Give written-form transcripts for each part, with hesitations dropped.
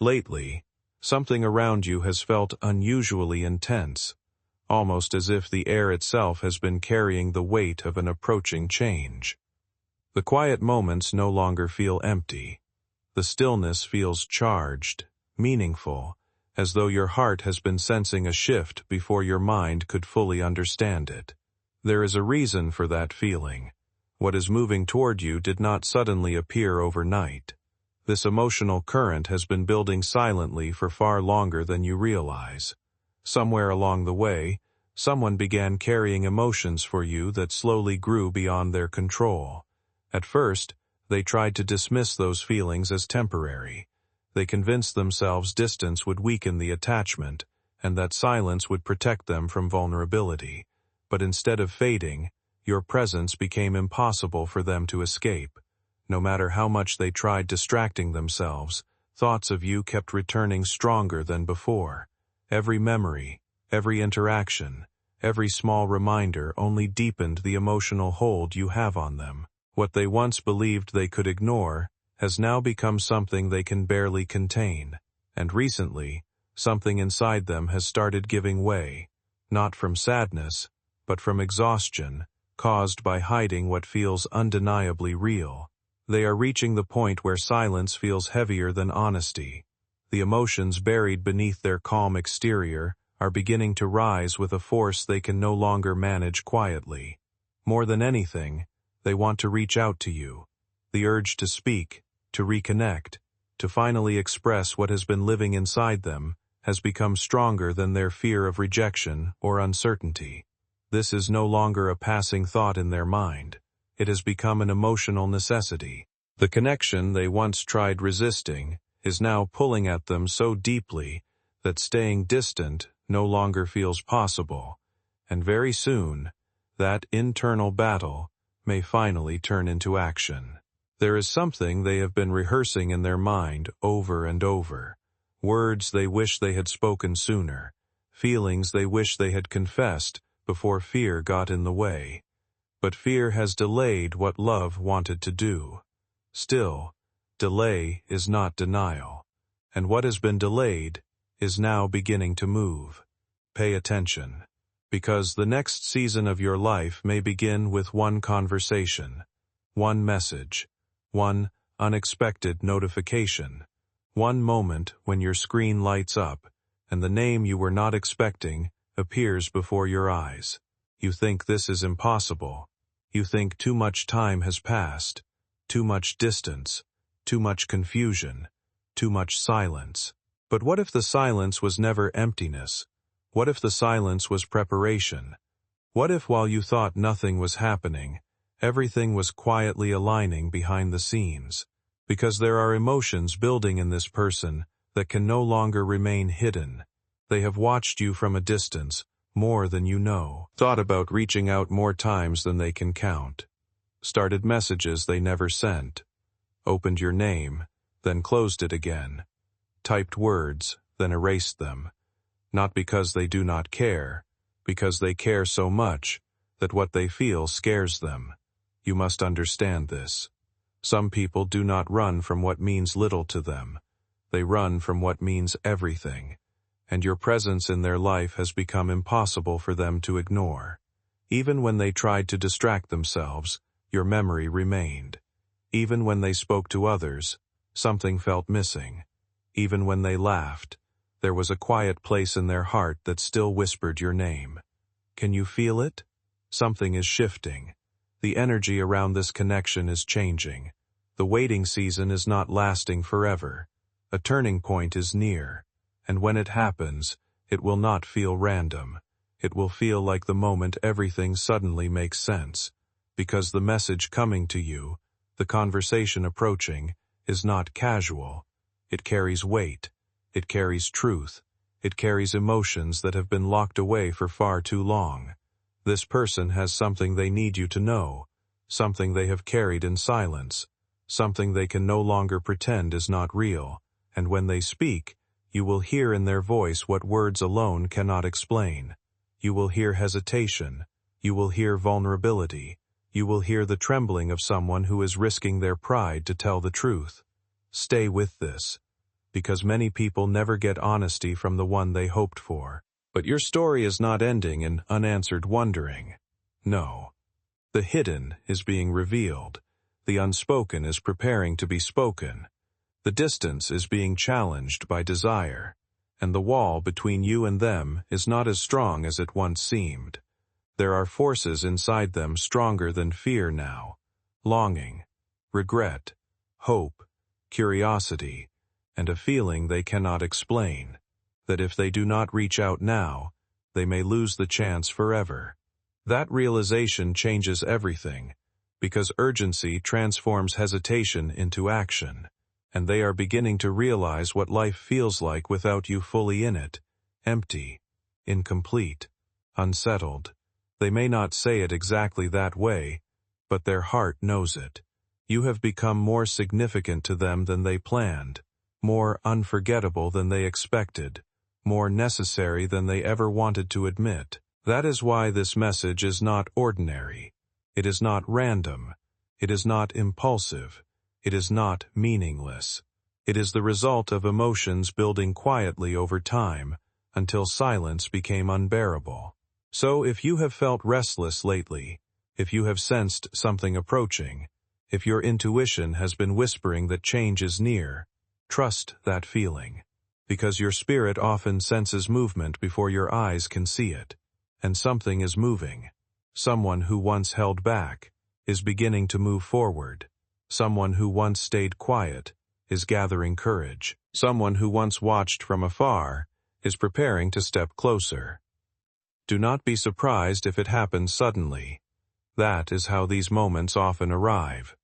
Lately, something around you has felt unusually intense, almost as if the air itself has been carrying the weight of an approaching change. The quiet moments no longer feel empty. The stillness feels charged, meaningful, as though your heart has been sensing a shift before your mind could fully understand it. There is a reason for that feeling. What is moving toward you did not suddenly appear overnight. This emotional current has been building silently for far longer than you realize. Somewhere along the way, someone began carrying emotions for you that slowly grew beyond their control. At first, they tried to dismiss those feelings as temporary. They convinced themselves distance would weaken the attachment, and that silence would protect them from vulnerability. But instead of fading, your presence became impossible for them to escape. No matter how much they tried distracting themselves, thoughts of you kept returning stronger than before. Every memory, every interaction, every small reminder only deepened the emotional hold you have on them. What they once believed they could ignore has now become something they can barely contain. And recently, something inside them has started giving way, not from sadness, but from exhaustion, caused by hiding what feels undeniably real. They are reaching the point where silence feels heavier than honesty. The emotions buried beneath their calm exterior are beginning to rise with a force they can no longer manage quietly. More than anything, they want to reach out to you. The urge to speak, to reconnect, to finally express what has been living inside them has become stronger than their fear of rejection or uncertainty. This is no longer a passing thought in their mind. It has become an emotional necessity. The connection they once tried resisting is now pulling at them so deeply that staying distant no longer feels possible. And very soon, that internal battle may finally turn into action. There is something they have been rehearsing in their mind over and over. Words they wish they had spoken sooner. Feelings they wish they had confessed before fear got in the way. But fear has delayed what love wanted to do. Still, delay is not denial. And what has been delayed is now beginning to move. Pay attention, because the next season of your life may begin with one conversation, one message, one unexpected notification, one moment when your screen lights up and the name you were not expecting appears before your eyes. You think this is impossible. You think too much time has passed, too much distance, too much confusion, too much silence. But what if the silence was never emptiness? What if the silence was preparation? What if while you thought nothing was happening, everything was quietly aligning behind the scenes? Because there are emotions building in this person that can no longer remain hidden. They have watched you from a distance, more than you know, thought about reaching out more times than they can count, started messages they never sent, opened your name, then closed it again, typed words, then erased them. Not because they do not care, because they care so much that what they feel scares them. You must understand this. Some people do not run from what means little to them. They run from what means everything. And your presence in their life has become impossible for them to ignore. Even when they tried to distract themselves, your memory remained. Even when they spoke to others, something felt missing. Even when they laughed, there was a quiet place in their heart that still whispered your name. Can you feel it? Something is shifting. The energy around this connection is changing. The waiting season is not lasting forever. A turning point is near. And when it happens, it will not feel random. It will feel like the moment everything suddenly makes sense. Because the message coming to you, the conversation approaching, is not casual. It carries weight. It carries truth. It carries emotions that have been locked away for far too long. This person has something they need you to know, something they have carried in silence, something they can no longer pretend is not real, and when they speak, you will hear in their voice what words alone cannot explain. You will hear hesitation. You will hear vulnerability. You will hear the trembling of someone who is risking their pride to tell the truth. Stay with this. because many people never get honesty from the one they hoped for. But your story is not ending in unanswered wondering. No. The hidden is being revealed. The unspoken is preparing to be spoken. The distance is being challenged by desire, and the wall between you and them is not as strong as it once seemed. There are forces inside them stronger than fear now. Longing, regret, hope, curiosity, and a feeling they cannot explain, that if they do not reach out now, they may lose the chance forever. That realization changes everything, because urgency transforms hesitation into action, and they are beginning to realize what life feels like without you fully in it, empty, incomplete, unsettled. They may not say it exactly that way, but their heart knows it. You have become more significant to them than they planned, more unforgettable than they expected, more necessary than they ever wanted to admit. That is why this message is not ordinary. It is not random. It is not impulsive. It is not meaningless. It is the result of emotions building quietly over time, until silence became unbearable. So if you have felt restless lately, if you have sensed something approaching, if your intuition has been whispering that change is near, trust that feeling, because your spirit often senses movement before your eyes can see it, and something is moving. Someone who once held back is beginning to move forward. Someone who once stayed quiet is gathering courage. Someone who once watched from afar is preparing to step closer. Do not be surprised if it happens suddenly. That is how these moments often arrive,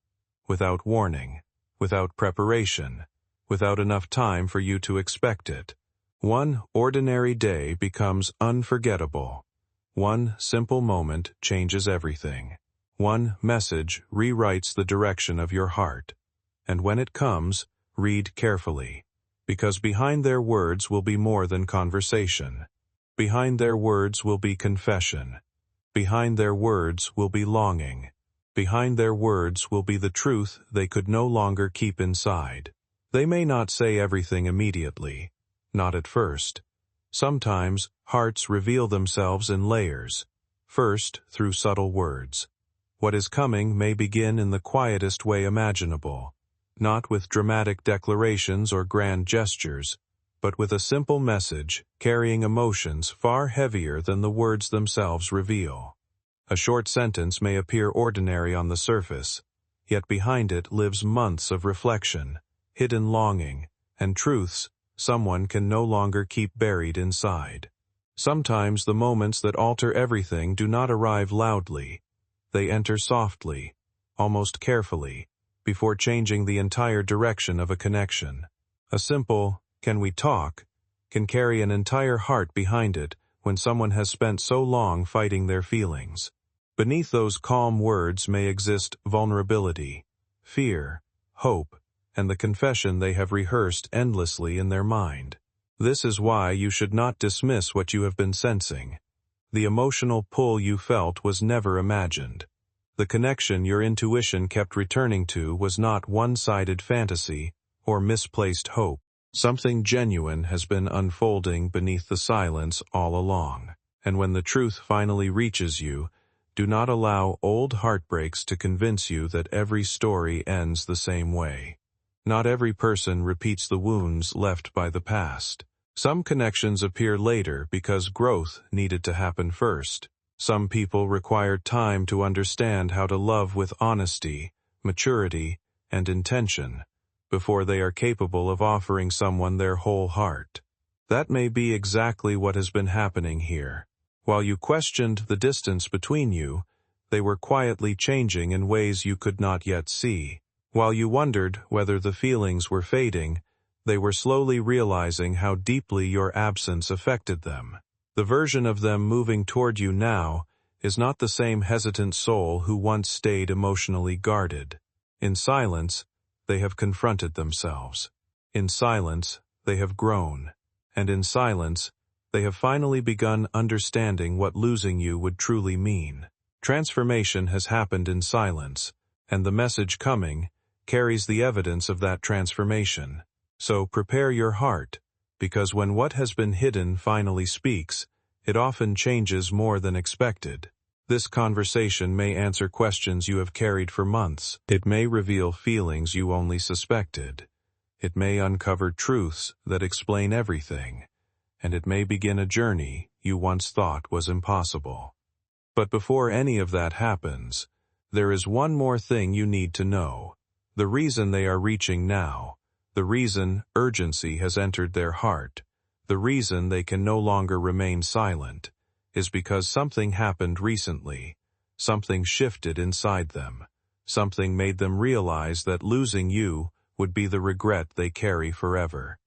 without warning, without preparation, without enough time for you to expect it. One ordinary day becomes unforgettable. One simple moment changes everything. One message rewrites the direction of your heart. And when it comes, read carefully, because behind their words will be more than conversation. Behind their words will be confession. Behind their words will be longing. Behind their words will be the truth they could no longer keep inside. They may not say everything immediately, not at first. Sometimes hearts reveal themselves in layers, first through subtle words. What is coming may begin in the quietest way imaginable, not with dramatic declarations or grand gestures, but with a simple message carrying emotions far heavier than the words themselves reveal. A short sentence may appear ordinary on the surface, yet behind it lives months of reflection, hidden longing, and truths someone can no longer keep buried inside. Sometimes the moments that alter everything do not arrive loudly. They enter softly, almost carefully, before changing the entire direction of a connection. A simple, "Can we talk?" can carry an entire heart behind it when someone has spent so long fighting their feelings. Beneath those calm words may exist vulnerability, fear, hope, and the confession they have rehearsed endlessly in their mind. This is why you should not dismiss what you have been sensing. The emotional pull you felt was never imagined. The connection your intuition kept returning to was not one-sided fantasy or misplaced hope. Something genuine has been unfolding beneath the silence all along. And when the truth finally reaches you, do not allow old heartbreaks to convince you that every story ends the same way. Not every person repeats the wounds left by the past. Some connections appear later because growth needed to happen first. Some people require time to understand how to love with honesty, maturity, and intention, before they are capable of offering someone their whole heart. That may be exactly what has been happening here. While you questioned the distance between you, they were quietly changing in ways you could not yet see. While you wondered whether the feelings were fading, they were slowly realizing how deeply your absence affected them. The version of them moving toward you now is not the same hesitant soul who once stayed emotionally guarded. In silence, they have confronted themselves. In silence, they have grown. And in silence, they have finally begun understanding what losing you would truly mean. Transformation has happened in silence, and the message coming carries the evidence of that transformation. So prepare your heart, because when what has been hidden finally speaks, it often changes more than expected. This conversation may answer questions you have carried for months. It may reveal feelings you only suspected. It may uncover truths that explain everything. And it may begin a journey you once thought was impossible. But before any of that happens, there is one more thing you need to know. The reason they are reaching now, the reason urgency has entered their heart, the reason they can no longer remain silent, is because something happened recently. Something shifted inside them. Something made them realize that losing you would be the regret they carry forever.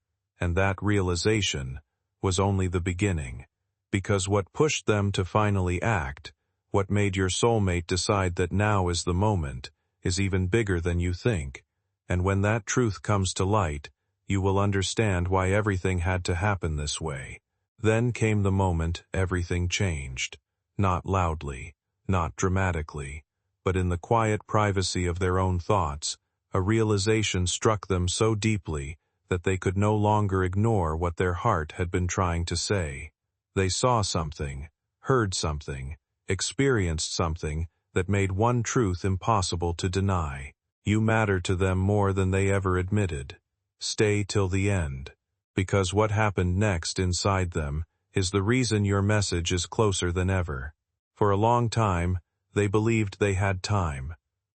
And that realization was only the beginning, because what pushed them to finally act, what made your soulmate decide that now is the moment, is even bigger than you think. And when that truth comes to light, you will understand why everything had to happen this way. Then came the moment everything changed. Not loudly, not dramatically, but in the quiet privacy of their own thoughts, a realization struck them so deeply that they could no longer ignore what their heart had been trying to say. They saw something, heard something, experienced something that made one truth impossible to deny. You matter to them more than they ever admitted. Stay till the end, because what happened next inside them is the reason your message is closer than ever. For a long time, they believed they had time.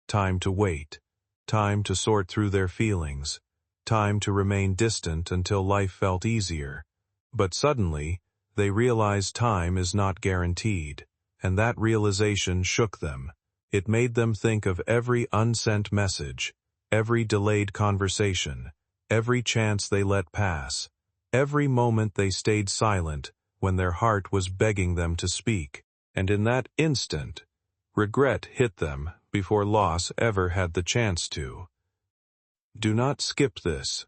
Time to wait. Time to sort through their feelings. Time to remain distant until life felt easier. But suddenly, they realized time is not guaranteed, and that realization shook them. It made them think of every unsent message, every delayed conversation, every chance they let pass, every moment they stayed silent when their heart was begging them to speak. And in that instant, regret hit them before loss ever had the chance to. Do not skip this,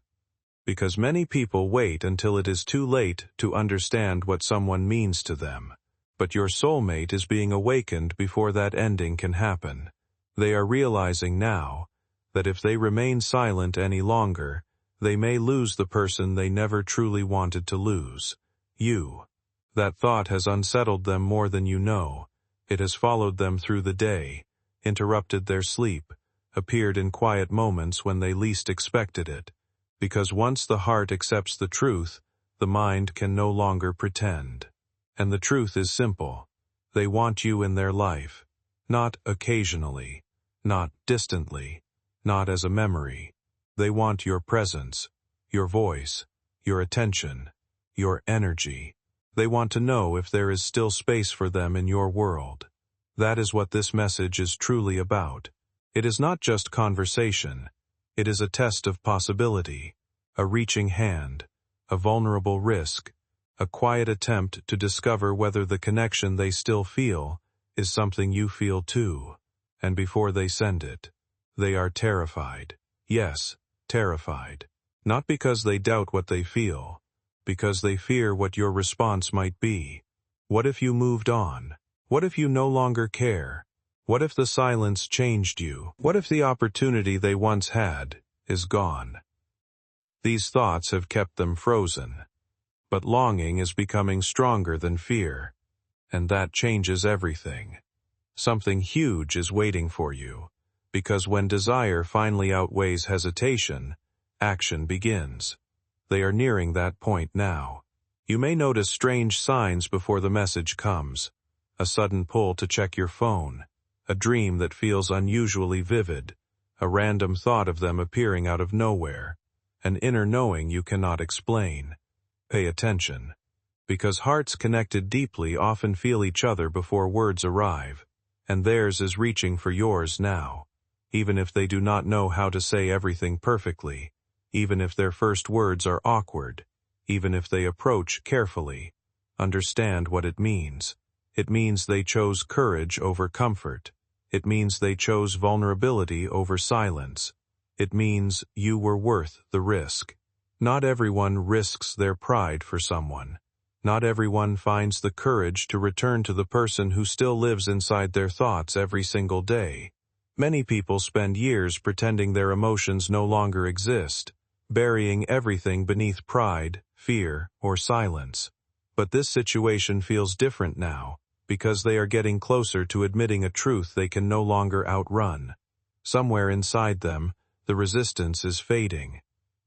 because many people wait until it is too late to understand what someone means to them. But your soulmate is being awakened before that ending can happen. They are realizing now that if they remain silent any longer, they may lose the person they never truly wanted to lose. You. That thought has unsettled them more than you know. It has followed them through the day, interrupted their sleep, appeared in quiet moments when they least expected it. Because once the heart accepts the truth, the mind can no longer pretend. And the truth is simple. They want you in their life. Not occasionally. Not distantly. Not as a memory. They want your presence, your voice, your attention, your energy. They want to know if there is still space for them in your world. That is what this message is truly about. It is not just conversation. It is a test of possibility, a reaching hand, a vulnerable risk, a quiet attempt to discover whether the connection they still feel is something you feel too. And before they send it, they are terrified. Yes, terrified. Not because they doubt what they feel, because they fear what your response might be. What if you moved on? What if you no longer care? What if the silence changed you? What if the opportunity they once had is gone? These thoughts have kept them frozen. But longing is becoming stronger than fear. And that changes everything. Something huge is waiting for you. Because when desire finally outweighs hesitation, action begins. They are nearing that point now. You may notice strange signs before the message comes. A sudden pull to check your phone. A dream that feels unusually vivid. A random thought of them appearing out of nowhere. An inner knowing you cannot explain. Pay attention. Because hearts connected deeply often feel each other before words arrive. And theirs is reaching for yours now. Even if they do not know how to say everything perfectly. Even if their first words are awkward. Even if they approach carefully. Understand what it means. It means they chose courage over comfort. It means they chose vulnerability over silence. It means you were worth the risk. Not everyone risks their pride for someone. Not everyone finds the courage to return to the person who still lives inside their thoughts every single day. Many people spend years pretending their emotions no longer exist, burying everything beneath pride, fear, or silence. But this situation feels different now, because they are getting closer to admitting a truth they can no longer outrun. Somewhere inside them, the resistance is fading.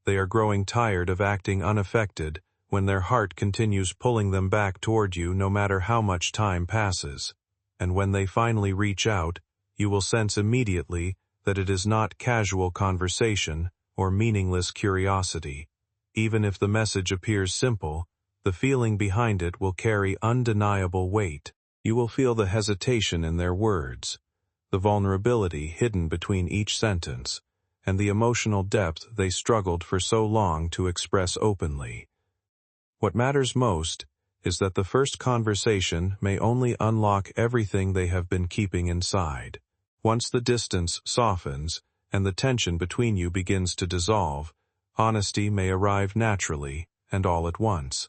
They are growing tired of acting unaffected when their heart continues pulling them back toward you no matter how much time passes. And when they finally reach out, you will sense immediately that it is not casual conversation or meaningless curiosity. Even if the message appears simple, the feeling behind it will carry undeniable weight. You will feel the hesitation in their words, the vulnerability hidden between each sentence, and the emotional depth they struggled for so long to express openly. What matters most is that the first conversation may only unlock everything they have been keeping inside. Once the distance softens and the tension between you begins to dissolve, honesty may arrive naturally and all at once.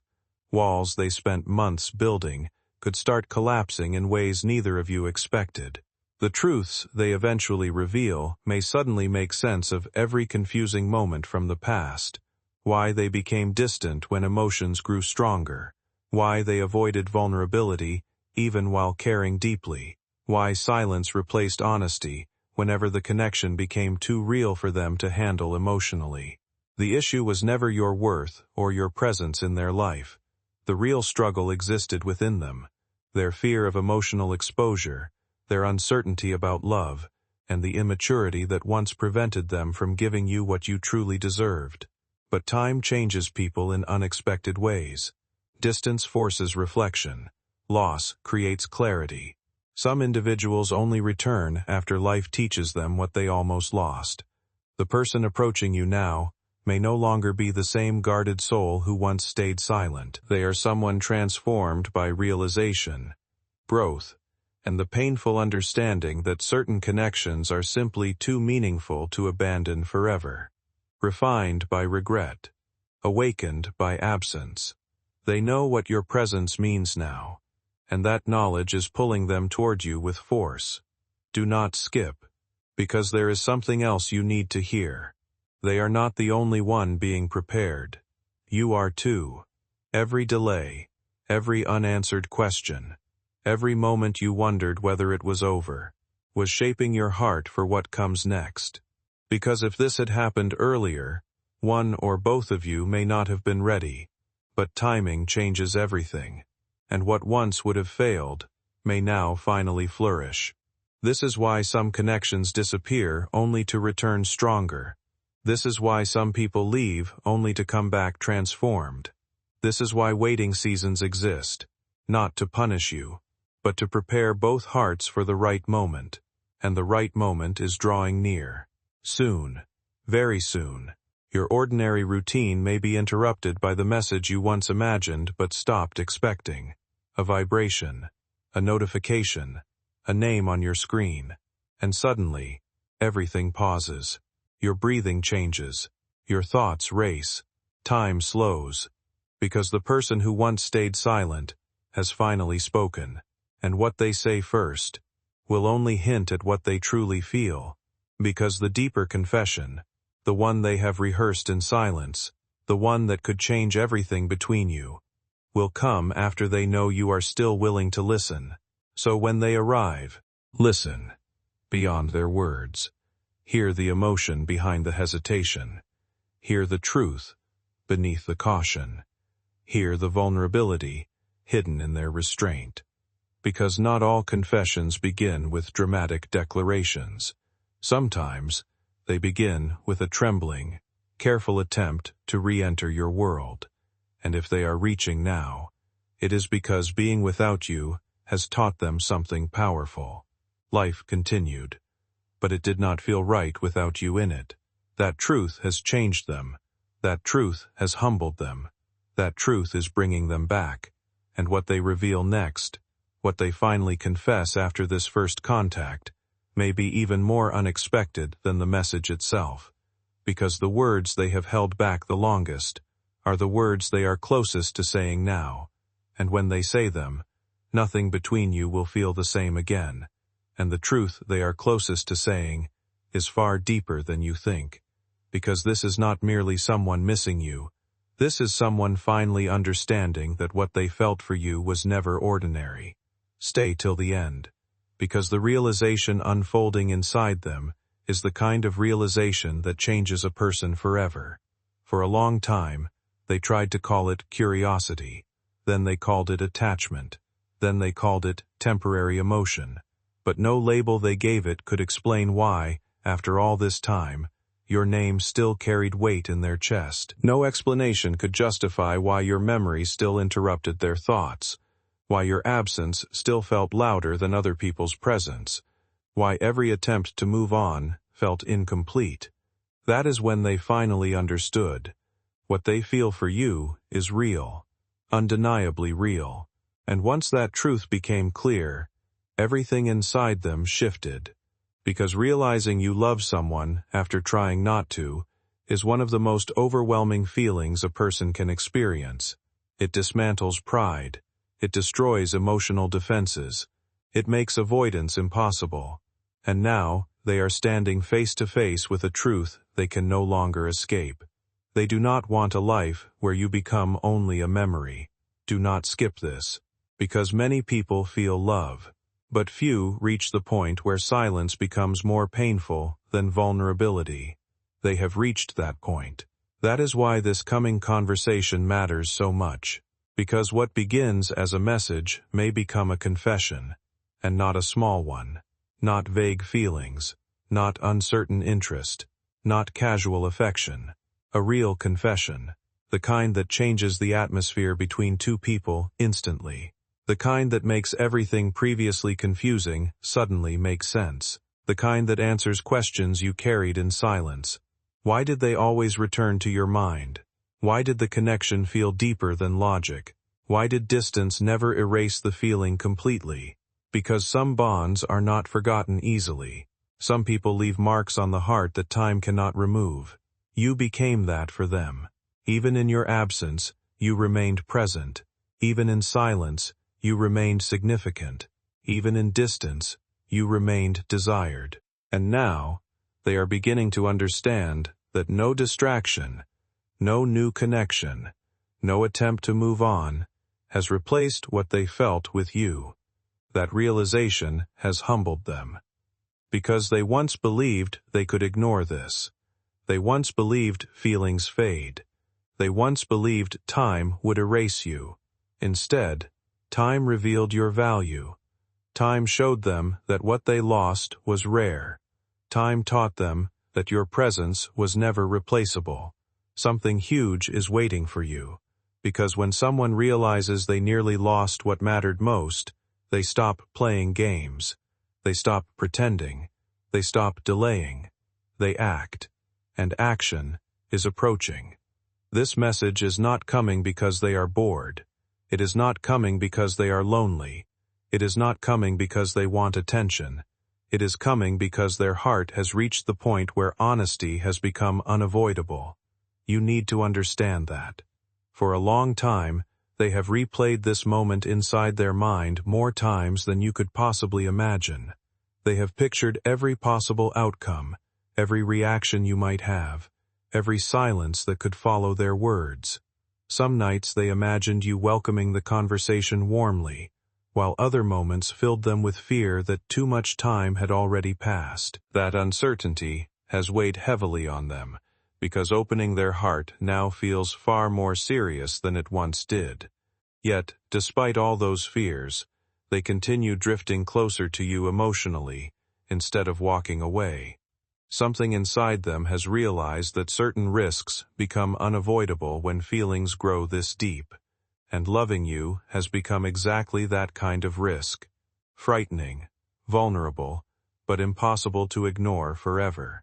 Walls they spent months building could start collapsing in ways neither of you expected. The truths they eventually reveal may suddenly make sense of every confusing moment from the past. Why they became distant when emotions grew stronger. Why they avoided vulnerability even while caring deeply. Why silence replaced honesty whenever the connection became too real for them to handle emotionally. The issue was never your worth or your presence in their life. The real struggle existed within them. Their fear of emotional exposure, their uncertainty about love, and the immaturity that once prevented them from giving you what you truly deserved. But time changes people in unexpected ways. Distance forces reflection. Loss creates clarity. Some individuals only return after life teaches them what they almost lost. The person approaching you now may no longer be the same guarded soul who once stayed silent. They are someone transformed by realization, growth, and the painful understanding that certain connections are simply too meaningful to abandon forever. Refined by regret, awakened by absence. They know what your presence means now, and that knowledge is pulling them toward you with force. Do not skip, because there is something else you need to hear. They are not the only one being prepared. You are too. Every delay, every unanswered question, every moment you wondered whether it was over, was shaping your heart for what comes next. Because if this had happened earlier, one or both of you may not have been ready, but timing changes everything, and what once would have failed may now finally flourish. This is why some connections disappear only to return stronger. This is why some people leave only to come back transformed. This is why waiting seasons exist, not to punish you, but to prepare both hearts for the right moment, and the right moment is drawing near. Soon, very soon, your ordinary routine may be interrupted by the message you once imagined but stopped expecting. A vibration, a notification, a name on your screen, and suddenly, everything pauses. Your breathing changes, your thoughts race, time slows, because the person who once stayed silent has finally spoken, and what they say first will only hint at what they truly feel, because the deeper confession, the one they have rehearsed in silence, the one that could change everything between you, will come after they know you are still willing to listen. So when they arrive, listen, beyond their words. Hear the emotion behind the hesitation. Hear the truth beneath the caution. Hear the vulnerability hidden in their restraint. Because not all confessions begin with dramatic declarations. Sometimes they begin with a trembling, careful attempt to re-enter your world. And if they are reaching now, it is because being without you has taught them something powerful. Life continued, but it did not feel right without you in it. That truth has changed them. That truth has humbled them. That truth is bringing them back. And what they reveal next, what they finally confess after this first contact, may be even more unexpected than the message itself. Because the words they have held back the longest are the words they are closest to saying now. And when they say them, nothing between you will feel the same again. And the truth they are closest to saying is far deeper than you think. because this is not merely someone missing you. This is someone finally understanding that what they felt for you was never ordinary. Stay till the end, because the realization unfolding inside them is the kind of realization that changes a person forever. For a long time, they tried to call it curiosity, then they called it attachment, then they called it temporary emotion, but no label they gave it could explain why, after all this time, your name still carried weight in their chest. No explanation could justify why your memory still interrupted their thoughts, why your absence still felt louder than other people's presence, why every attempt to move on felt incomplete. That is when they finally understood. What they feel for you is real, undeniably real. And once that truth became clear, everything inside them shifted. Because realizing you love someone after trying not to is one of the most overwhelming feelings a person can experience. It dismantles pride. It destroys emotional defenses. It makes avoidance impossible. And now, they are standing face to face with a truth they can no longer escape. They do not want a life where you become only a memory. Do not skip this. Because many people feel love, but few reach the point where silence becomes more painful than vulnerability. They have reached that point. That is why this coming conversation matters so much. Because what begins as a message may become a confession, and not a small one. Not vague feelings, not uncertain interest, not casual affection. A real confession. The kind that changes the atmosphere between two people instantly. The kind that makes everything previously confusing suddenly make sense. The kind that answers questions you carried in silence. Why did they always return to your mind? Why did the connection feel deeper than logic? Why did distance never erase the feeling completely? Because some bonds are not forgotten easily. Some people leave marks on the heart that time cannot remove. You became that for them. Even in your absence, you remained present. Even in silence, you remained significant. Even in distance, you remained desired. And now, they are beginning to understand that no distraction, no new connection, no attempt to move on, has replaced what they felt with you. That realization has humbled them. Because they once believed they could ignore this. They once believed feelings fade. They once believed time would erase you. Instead, time revealed your value. Time showed them that what they lost was rare. Time taught them that your presence was never replaceable. Something huge is waiting for you. Because when someone realizes they nearly lost what mattered most, they stop playing games. They stop pretending. They stop delaying. They act. And action is approaching. This message is not coming because they are bored. It is not coming because they are lonely. It is not coming because they want attention. It is coming because their heart has reached the point where honesty has become unavoidable. You need to understand that. For a long time, they have replayed this moment inside their mind more times than you could possibly imagine. They have pictured every possible outcome, every reaction you might have, every silence that could follow their words. Some nights they imagined you welcoming the conversation warmly, while other moments filled them with fear that too much time had already passed. That uncertainty has weighed heavily on them, because opening their heart now feels far more serious than it once did. Yet, despite all those fears, they continue drifting closer to you emotionally, instead of walking away. Something inside them has realized that certain risks become unavoidable when feelings grow this deep, and loving you has become exactly that kind of risk. Frightening, vulnerable, but impossible to ignore forever.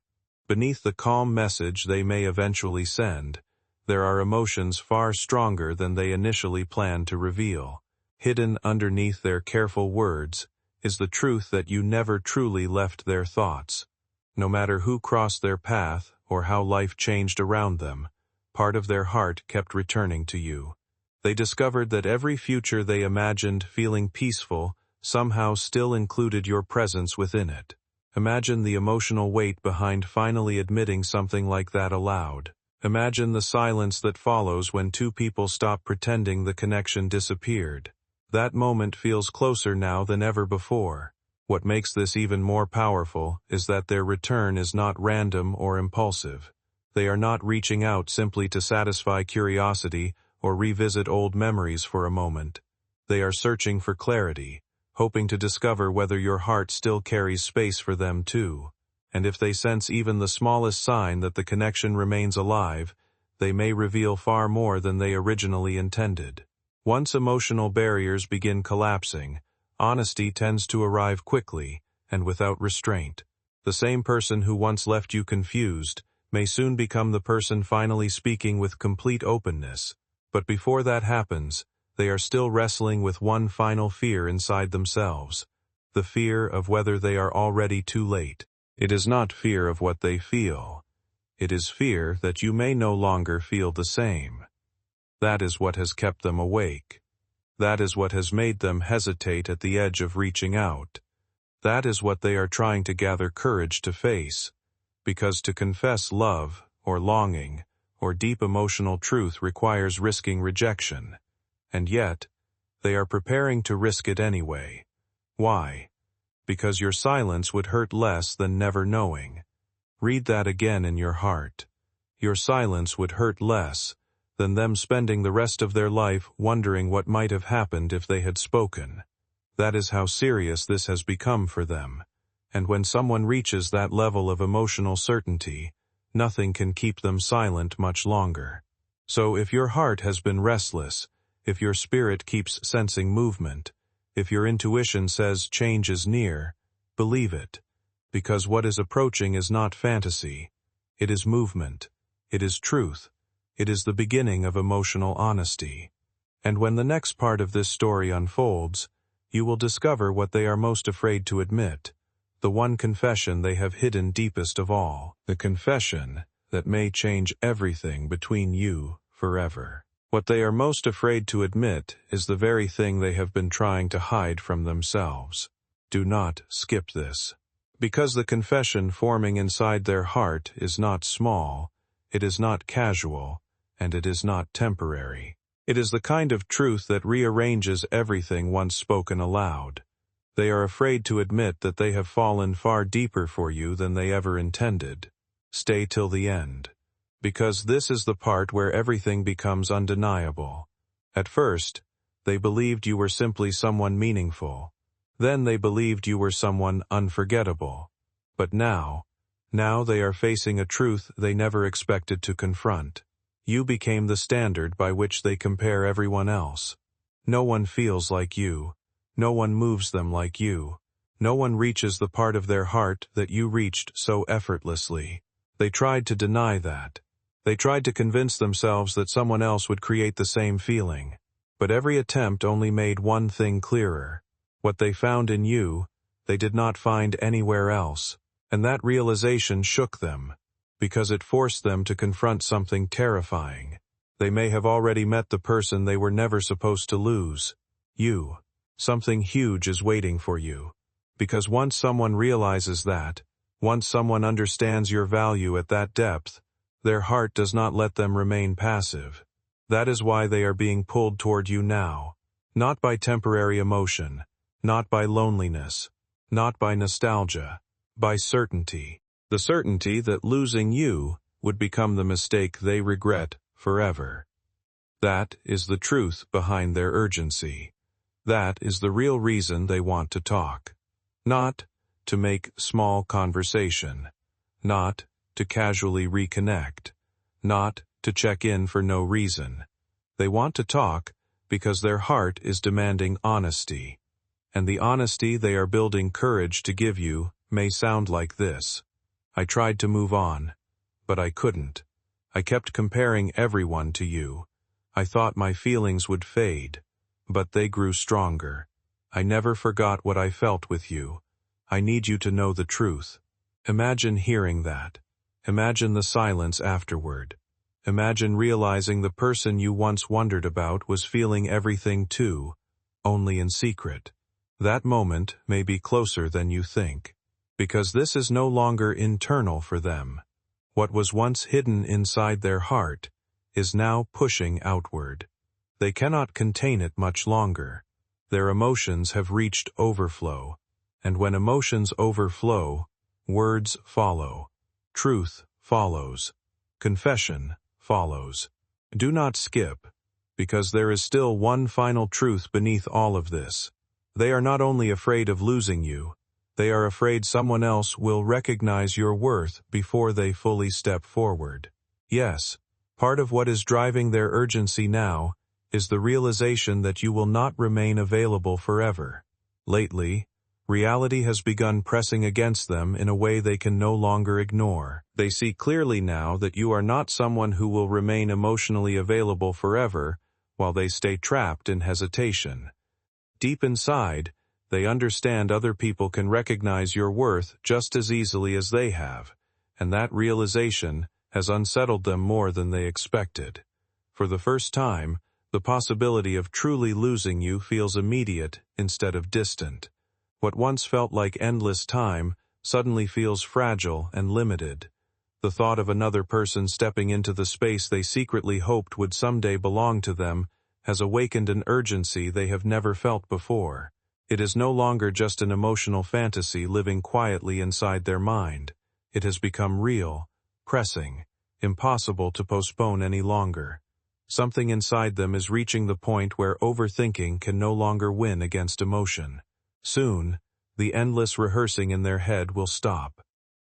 Beneath the calm message they may eventually send, there are emotions far stronger than they initially planned to reveal. Hidden underneath their careful words is the truth that you never truly left their thoughts. No matter who crossed their path or how life changed around them, part of their heart kept returning to you. They discovered that every future they imagined feeling peaceful somehow still included your presence within it. Imagine the emotional weight behind finally admitting something like that aloud. Imagine the silence that follows when two people stop pretending the connection disappeared. That moment feels closer now than ever before. What makes this even more powerful is that their return is not random or impulsive. They are not reaching out simply to satisfy curiosity or revisit old memories for a moment. They are searching for clarity, hoping to discover whether your heart still carries space for them too. And if they sense even the smallest sign that the connection remains alive, they may reveal far more than they originally intended. Once emotional barriers begin collapsing, honesty tends to arrive quickly and without restraint. The same person who once left you confused may soon become the person finally speaking with complete openness. But before that happens, they are still wrestling with one final fear inside themselves, the fear of whether they are already too late. It is not fear of what they feel. It is fear that you may no longer feel the same. That is what has kept them awake. That is what has made them hesitate at the edge of reaching out. That is what they are trying to gather courage to face. Because to confess love, or longing, or deep emotional truth requires risking rejection. And yet, they are preparing to risk it anyway. Why? Because your silence would hurt less than never knowing. Read that again in your heart. Your silence would hurt less than them spending the rest of their life wondering what might have happened if they had spoken. That is how serious this has become for them. And when someone reaches that level of emotional certainty, nothing can keep them silent much longer. So if your heart has been restless, if your spirit keeps sensing movement, if your intuition says change is near, believe it. Because what is approaching is not fantasy. It is movement. It is truth. It is the beginning of emotional honesty. And when the next part of this story unfolds, you will discover what they are most afraid to admit, the one confession they have hidden deepest of all, the confession that may change everything between you forever. What they are most afraid to admit is the very thing they have been trying to hide from themselves. Do not skip this. Because the confession forming inside their heart is not small, it is not casual, and it is not temporary. It is the kind of truth that rearranges everything once spoken aloud. They are afraid to admit that they have fallen far deeper for you than they ever intended. Stay till the end. Because this is the part where everything becomes undeniable. At first, they believed you were simply someone meaningful. Then they believed you were someone unforgettable. But now they are facing a truth they never expected to confront. You became the standard by which they compare everyone else. No one feels like you. No one moves them like you. No one reaches the part of their heart that you reached so effortlessly. They tried to deny that. They tried to convince themselves that someone else would create the same feeling. But every attempt only made one thing clearer. What they found in you, they did not find anywhere else. And that realization shook them, because it forced them to confront something terrifying. They may have already met the person they were never supposed to lose. You. Something huge is waiting for you. Because once someone realizes that, once someone understands your value at that depth, their heart does not let them remain passive. That is why they are being pulled toward you now. Not by temporary emotion, not by loneliness, not by nostalgia, by certainty. The certainty that losing you would become the mistake they regret forever. That is the truth behind their urgency. That is the real reason they want to talk. Not to make small conversation. Not to casually reconnect. Not to check in for no reason. They want to talk because their heart is demanding honesty. And the honesty they are building courage to give you may sound like this. I tried to move on, but I couldn't. I kept comparing everyone to you. I thought my feelings would fade, but they grew stronger. I never forgot what I felt with you. I need you to know the truth. Imagine hearing that. Imagine the silence afterward. Imagine realizing the person you once wondered about was feeling everything too, only in secret. That moment may be closer than you think. because this is no longer internal for them. What was once hidden inside their heart is now pushing outward. They cannot contain it much longer. Their emotions have reached overflow, and when emotions overflow, words follow. Truth follows. Confession follows. Do not skip, because there is still one final truth beneath all of this. They are not only afraid of losing you, they are afraid someone else will recognize your worth before they fully step forward. Yes, part of what is driving their urgency now is the realization that you will not remain available forever. Lately, reality has begun pressing against them in a way they can no longer ignore. They see clearly now that you are not someone who will remain emotionally available forever while they stay trapped in hesitation. Deep inside, they understand other people can recognize your worth just as easily as they have, and that realization has unsettled them more than they expected. For the first time, the possibility of truly losing you feels immediate instead of distant. What once felt like endless time suddenly feels fragile and limited. The thought of another person stepping into the space they secretly hoped would someday belong to them has awakened an urgency they have never felt before. It is no longer just an emotional fantasy living quietly inside their mind. It has become real, pressing, impossible to postpone any longer. Something inside them is reaching the point where overthinking can no longer win against emotion. Soon, the endless rehearsing in their head will stop.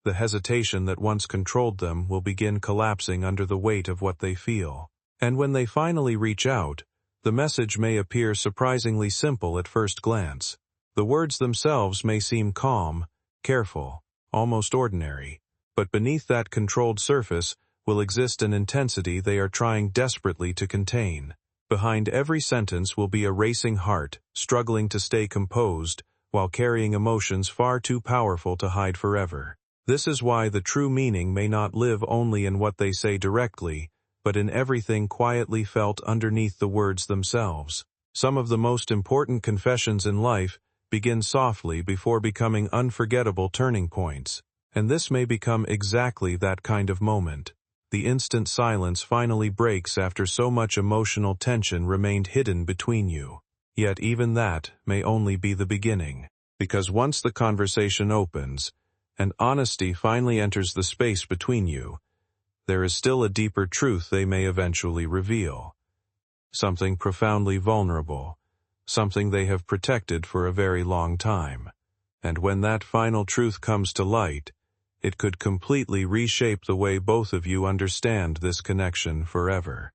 The hesitation that once controlled them will begin collapsing under the weight of what they feel. And when they finally reach out, the message may appear surprisingly simple at first glance. The words themselves may seem calm, careful, almost ordinary, but beneath that controlled surface will exist an intensity they are trying desperately to contain. Behind every sentence will be a racing heart, struggling to stay composed, while carrying emotions far too powerful to hide forever. This is why the true meaning may not live only in what they say directly, but in everything quietly felt underneath the words themselves. Some of the most important confessions in life begin softly before becoming unforgettable turning points, and this may become exactly that kind of moment. The instant silence finally breaks after so much emotional tension remained hidden between you. Yet even that may only be the beginning, because once the conversation opens, and honesty finally enters the space between you, there is still a deeper truth they may eventually reveal. Something profoundly vulnerable, something they have protected for a very long time. And when that final truth comes to light, it could completely reshape the way both of you understand this connection forever.